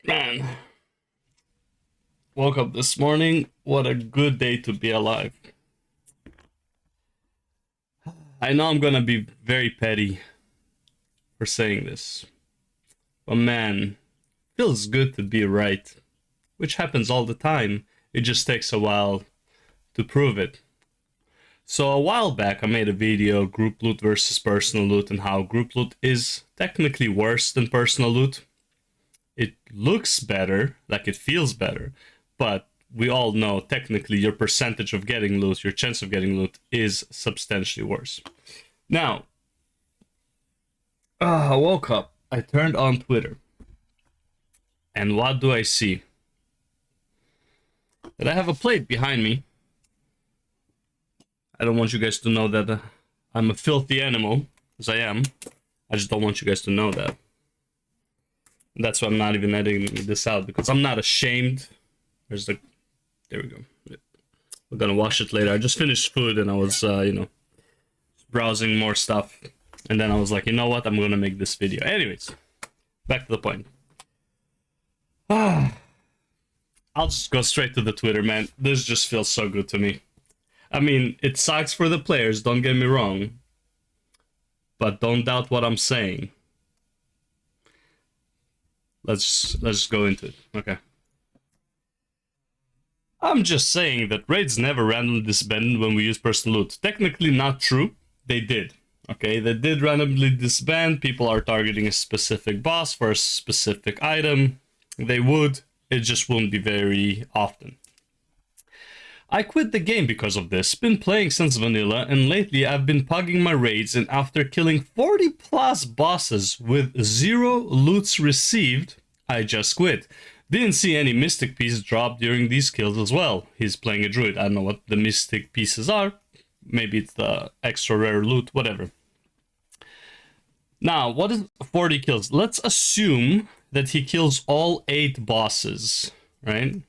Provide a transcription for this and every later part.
Man, woke up this morning. What a good day to be alive. I know I'm gonna be very petty for saying this, but man, feels good to be right, which happens all the time. It just takes a while to prove it. So a while back, I made a video, group loot versus personal loot, and how group loot is technically worse than personal loot. It looks better, like it feels better, but we all know technically your percentage of getting loot, your chance of getting loot is substantially worse. Now, I woke up, I turned on Twitter, and what do I see? That I have a plate behind me. I don't want you guys to know that I'm a filthy animal, as I am. I just don't want you guys to know that. That's why I'm not even editing this out, because I'm not ashamed. There we go. We're gonna wash it later. I just finished food and I was, browsing more stuff. And then I was like, you know what? I'm gonna make this video. Anyways, back to the point. I'll just go straight to the Twitter, man. This just feels so good to me. I mean, it sucks for the players, don't get me wrong. But don't doubt what I'm saying. Let's just go into it. Okay. I'm just saying that raids never randomly disbanded when we use personal loot. Technically not true. They did. Okay, they did randomly disband. People are targeting a specific boss for a specific item. They would. It just wouldn't be very often. I quit the game because of this. Been playing since vanilla, and lately I've been pugging my raids, and after killing 40 plus bosses with 0 loots received, I just quit. Didn't see any mystic pieces drop during these kills as well. He's playing a druid. I don't know what the mystic pieces are. Maybe it's the extra rare loot, whatever. Now, what is 40 kills? Let's assume that he kills all 8 bosses, right?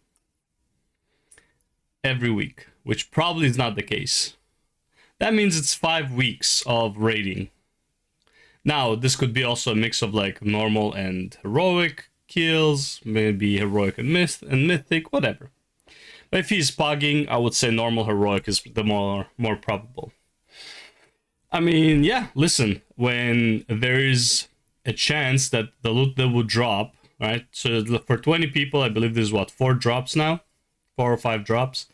Every week, which probably is not the case. That means it's 5 weeks of raiding. Now, this could be also a mix of like normal and heroic kills, maybe heroic and mythic, whatever. But if he's pugging, I would say normal heroic is the more probable. I mean, yeah, listen, when there is a chance that the loot that would drop, right? So for 20 people, I believe there's what, 4 drops now? 4 or 5 drops.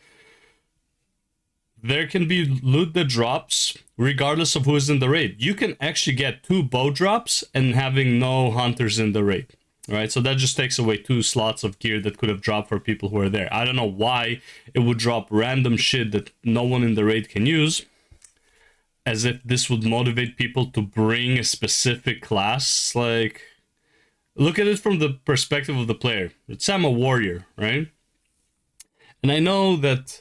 There can be loot that drops regardless of who is in the raid. You can actually get 2 bow drops and having no hunters in the raid. Right, so that just takes away 2 slots of gear that could have dropped for people who are there. I don't know why it would drop random shit that no one in the raid can use. As if this would motivate people to bring a specific class. Like, look at it from the perspective of the player. It's I'm a warrior, right? And I know that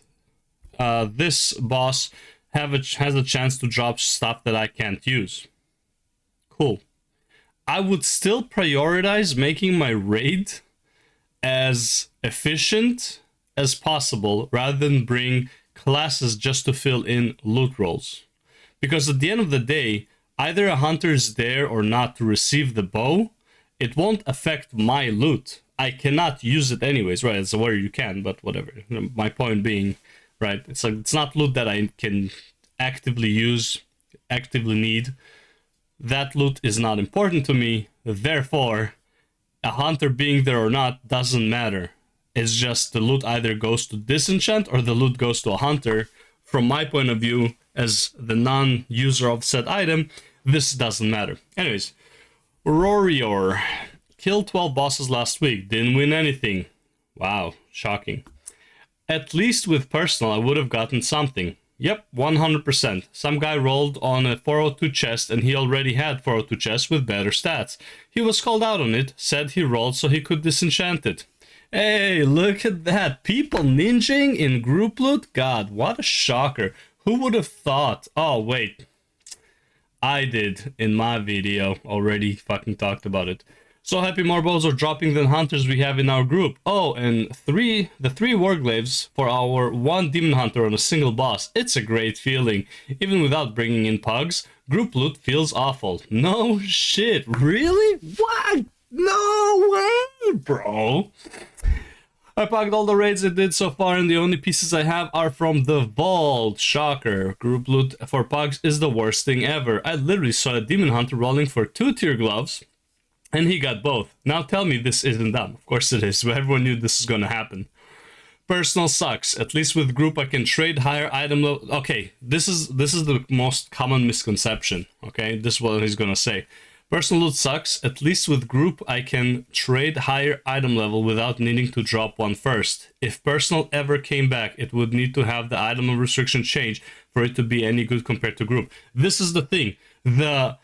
this boss has a chance to drop stuff that I can't use. Cool. I would still prioritize making my raid as efficient as possible rather than bring classes just to fill in loot rolls. Because at the end of the day, either a hunter is there or not to receive the bow, it won't affect my loot. I cannot use it anyways, right? As a warrior you can, but whatever. My point being, right, it's like it's not loot that I can actively use, actively need. That loot is not important to me, therefore, a hunter being there or not doesn't matter. It's just the loot either goes to disenchant or the loot goes to a hunter. From my point of view, as the non-user of said item, this doesn't matter. Anyways, Rorior. Killed 12 bosses last week, didn't win anything. Wow, shocking. At least with personal, I would have gotten something. Yep, 100%. Some guy rolled on a 402 chest and he already had 402 chests with better stats. He was called out on it, said he rolled so he could disenchant it. Hey, look at that. People ninjing in group loot? God, what a shocker. Who would have thought? Oh, wait. I did in my video. Already fucking talked about it. So happy more bows are dropping than hunters we have in our group. Oh, and the 3 warglaves for our 1 demon hunter on a single boss. It's a great feeling. Even without bringing in pugs, group loot feels awful. No shit. Really? What? No way! bro. I packed all the raids I did so far, and the only pieces I have are from the vault. Shocker. Group loot for pugs is the worst thing ever. I literally saw a demon hunter rolling for 2-tier gloves, and he got both. Now tell me this isn't dumb. Of course it is. Everyone knew this is gonna happen. Personal sucks. At least with group I can trade higher item level. Okay, this is the most common misconception. Okay, this is what he's gonna say. Personal loot sucks. At least with group I can trade higher item level without needing to drop one first. If personal ever came back, it would need to have the item restriction change for it to be any good compared to group. This is the thing. The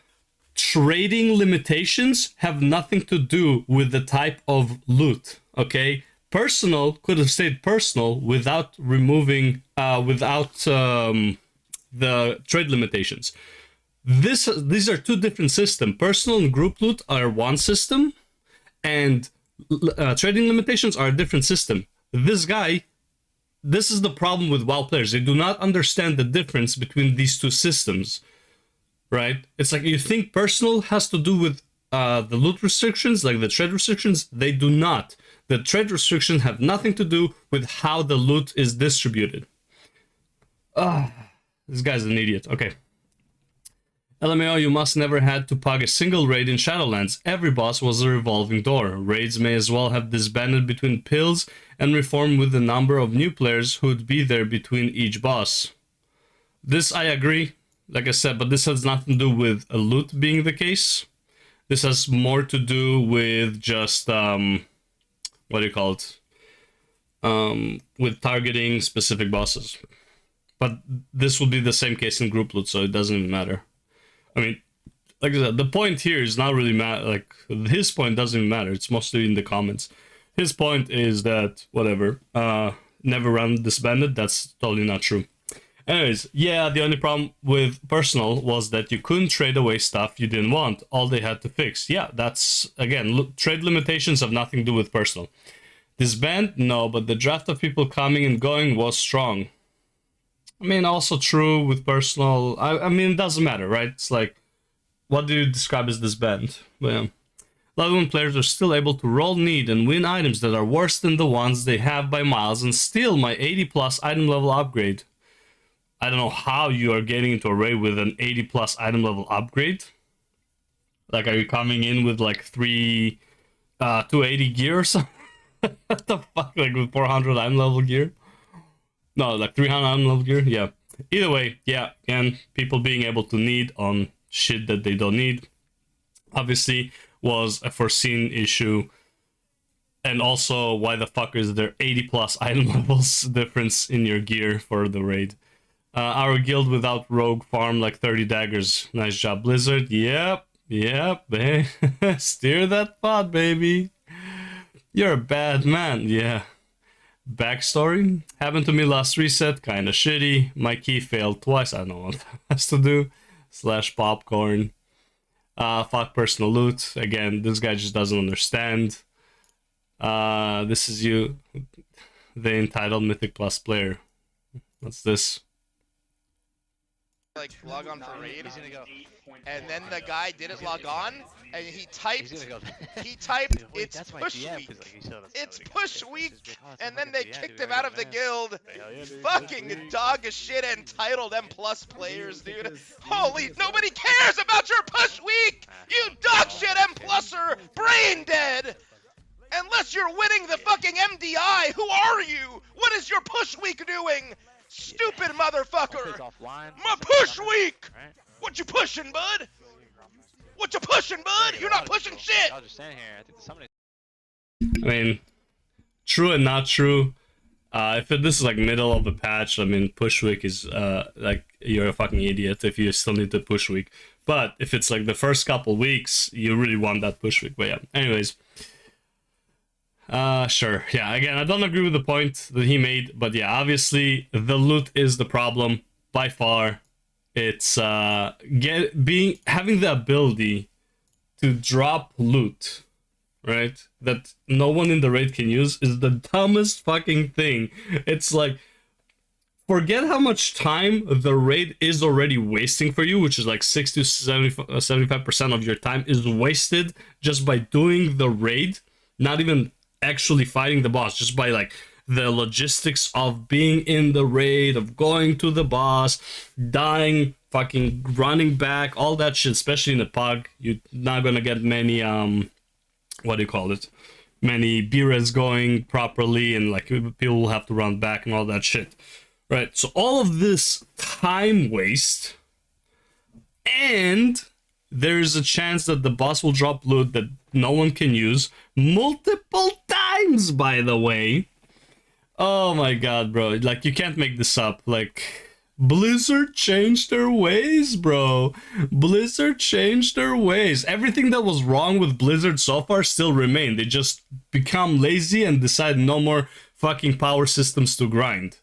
trading limitations have nothing to do with the type of loot. Okay, personal could have stayed personal without removing the trade limitations. These are two different systems. Personal and group loot are one system, and trading limitations are a different system. This is the problem with WoW players. They do not understand the difference between these two systems, right? It's like you think personal has to do with the loot restrictions, like the trade restrictions. They do not. The trade restrictions have nothing to do with how the loot is distributed. This guy's an idiot. Okay. LMAO, you must never had to pug a single raid in Shadowlands. Every boss was a revolving door. Raids may as well have disbanded between pills and reformed with the number of new players who'd be there between each boss. This I agree, like I said, but this has nothing to do with a loot being the case. This has more to do with just, what do you call it? With targeting specific bosses. But this will be the same case in group loot, so it doesn't even matter. I mean, like I said, the point here is not really matter. Like, his point doesn't even matter. It's mostly in the comments. His point is that, whatever, never run disbanded. That's totally not true. Anyways, yeah, the only problem with personal was that you couldn't trade away stuff you didn't want. All they had to fix. Yeah, that's, again, trade limitations have nothing to do with personal. Disband? No, but the draft of people coming and going was strong. I mean, also true with personal. I mean, it doesn't matter, right? It's like, what do you describe as disband? Well, level 1 players are still able to roll need and win items that are worse than the ones they have by miles and steal my 80 plus item level upgrade. I don't know how you are getting into a raid with an 80 plus item level upgrade. Like, are you coming in with like 280 gear or something? What the fuck? Like with 400 item level gear? No, like 300 item level gear? Yeah. Either way, yeah, again, people being able to need on shit that they don't need obviously was a foreseen issue. And also, why the fuck is there 80 plus item levels difference in your gear for the raid? Our guild without rogue farm like 30 daggers. Nice job, Blizzard. Yep, hey. Steer that pot, baby. You're a bad man, yeah. Backstory? Happened to me last reset, kinda shitty. My key failed twice, I don't know what that has to do. / popcorn. Fuck personal loot. Again, this guy just doesn't understand. This is you, the entitled Mythic Plus player. What's this? Like log on for raid, and then the guy didn't log on, and he typed it's push week. It's push week, and then they kicked him out of the guild. Fucking dog of shit entitled M+ players, dude. Holy, nobody cares about your push week. You dog shit M+er, brain dead. Unless you're winning the fucking MDI, who are you? What is your push week doing? Stupid motherfucker! My push week! What you pushing, bud? What you pushing, bud? You're not pushing shit! I mean, true and not true. If this is like middle of a patch, I mean, push week is like, you're a fucking idiot if you still need the push week. But if it's like the first couple weeks, you really want that push week. But yeah, anyways. Sure. Yeah, again, I don't agree with the point that he made, but yeah, obviously the loot is the problem by far. It's having the ability to drop loot, right? That no one in the raid can use is the dumbest fucking thing. It's like, forget how much time the raid is already wasting for you, which is like 60 to 75% of your time is wasted just by doing the raid. Not even actually fighting the boss, just by like the logistics of being in the raid, of going to the boss, dying, fucking running back, all that shit, especially in the pug, you're not gonna get many what do you call it, many B-res going properly, and like people will have to run back and all that shit, right? So all of this time waste, and there's a chance that the boss will drop loot that no one can use multiple times, by the way. Oh my god, bro. Like, you can't make this up. Like, Blizzard changed their ways, bro. Blizzard changed their ways. Everything that was wrong with Blizzard so far still remained. They just become lazy and decide no more fucking power systems to grind.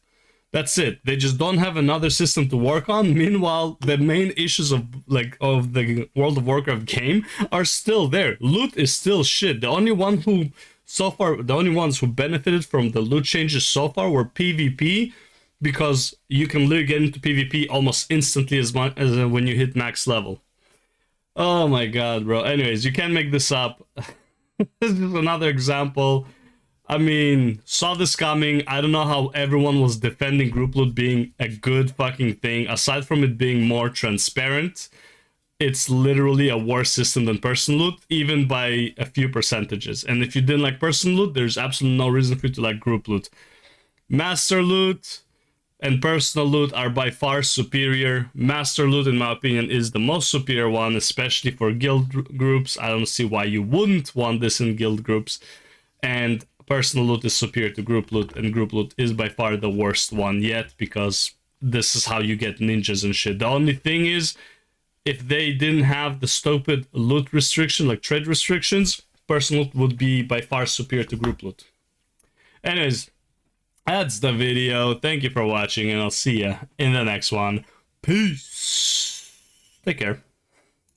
That's it. They just don't have another system to work on. Meanwhile, the main issues of the World of Warcraft game are still there. Loot is still shit. The only ones who benefited from the loot changes so far were PvP, because you can literally get into PvP almost instantly as much as when you hit max level. Oh my god, bro. Anyways, you can't make this up. This is another example. I mean, saw this coming. I don't know how everyone was defending group loot being a good fucking thing. Aside from it being more transparent, it's literally a worse system than personal loot, even by a few percentages. And if you didn't like personal loot, there's absolutely no reason for you to like group loot. Master loot and personal loot are by far superior. Master loot, in my opinion, is the most superior one, especially for guild groups. I don't see why you wouldn't want this in guild groups. And personal loot is superior to group loot, and group loot is by far the worst one yet, because this is how you get ninjas and shit. The only thing is, if they didn't have the stupid loot restriction, like trade restrictions, personal loot would be by far superior to group loot. Anyways, that's the video. Thank you for watching, and I'll see ya in the next one. Peace. Take care.